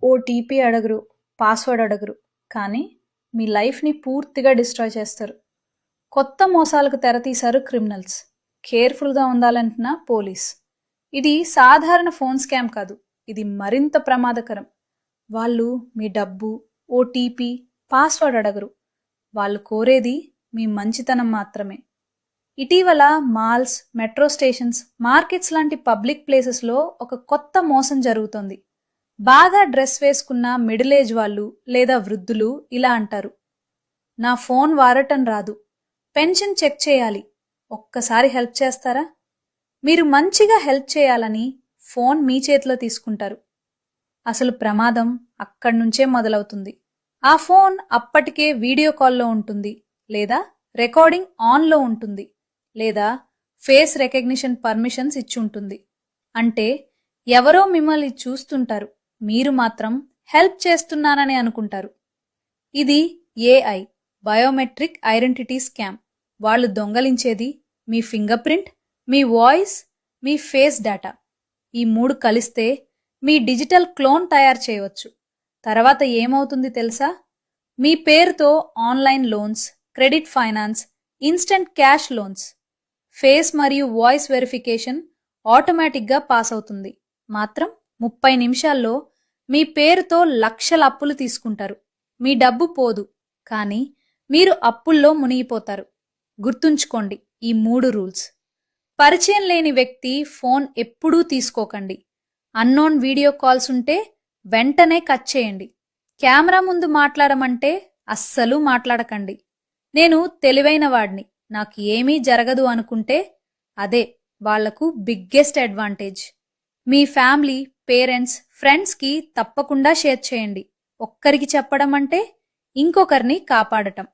OTP అడగరు, password అడగరు. కానీ మీ లైఫ్ని పూర్తిగా డిస్ట్రాయ్ చేస్తారు. కొత్త మోసాలకు తెరతీశారు క్రిమినల్స్. కేర్ఫుల్గా ఉండాలంటున్న పోలీస్. ఇది సాధారణ ఫోన్ స్కామ్ కాదు, ఇది మరింత ప్రమాదకరం. వాళ్ళు మీ డబ్బు, ఓటీపీ, పాస్వర్డ్ అడగరు. వాళ్ళు కోరేది మీ మంచితనం మాత్రమే. ఇటీవల మాల్స్, మెట్రో స్టేషన్స్, మార్కెట్స్ లాంటి పబ్లిక్ ప్లేసెస్లో ఒక కొత్త మోసం జరుగుతోంది. బాగా డ్రెస్ వేసుకున్న మిడిల్ ఏజ్ వాళ్ళు లేదా వృద్ధులు ఇలా అంటారు: నా ఫోన్ వాడటం రాదు, పెన్షన్ చెక్ చేయాలి, ఒక్కసారి హెల్ప్ చేస్తారా? మీరు మంచిగా హెల్ప్ చేయాలని ఫోన్ మీ చేతిలో తీసుకుంటారు. అసలు ప్రమాదం అక్కడి నుంచే మొదలవుతుంది. ఆ ఫోన్ అప్పటికే వీడియో కాల్లో ఉంటుంది, లేదా రికార్డింగ్ ఆన్లో ఉంటుంది, లేదా ఫేస్ రికగ్నిషన్ పర్మిషన్స్ ఇచ్చి ఉంటుంది. అంటే ఎవరో మిమ్మల్ని చూస్తుంటారు, మీరు మాత్రం హెల్ప్ చేస్తున్నానని అనుకుంటారు. ఇది ఏఐ, బయోమెట్రిక్ ఐడెంటిటీ స్కామ్. వాళ్ళు దొంగలించేది మీ ఫింగర్ ప్రింట్, మీ వాయిస్, మీ ఫేస్ డేటా. ఈ మూడు కలిస్తే మీ డిజిటల్ క్లోన్ తయారు చేయవచ్చు. తర్వాత ఏమవుతుంది తెలుసా? మీ పేరుతో online loans, credit finance, instant cash loans, face మరియు వాయిస్ వెరిఫికేషన్ ఆటోమేటిక్గా పాస్ అవుతుంది. మాత్రం 30 నిమిషాల్లో మీ పేరుతో లక్షల అప్పులు తీసుకుంటారు. మీ డబ్బు పోదు, కానీ మీరు అప్పుల్లో మునిగిపోతారు. గుర్తుంచుకోండి ఈ 3 రూల్స్. పరిచయం లేని వ్యక్తి ఫోన్ ఎప్పుడూ తీసుకోకండి. అన్నోన్ వీడియో కాల్స్ ఉంటే వెంటనే కట్ చేయండి. కెమెరా ముందు మాట్లాడమంటే అస్సలు మాట్లాడకండి. నేను తెలివైన వాడిని, నాకు ఏమీ జరగదు అనుకుంటే అదే వాళ్లకు బిగ్గెస్ట్ అడ్వాంటేజ్. మీ ఫ్యామిలీ, పేరెంట్స్, ఫ్రెండ్స్కి తప్పకుండా షేర్ చేయండి. ఒక్కరికి చెప్పడం అంటే ఇంకొకరిని కాపాడటం.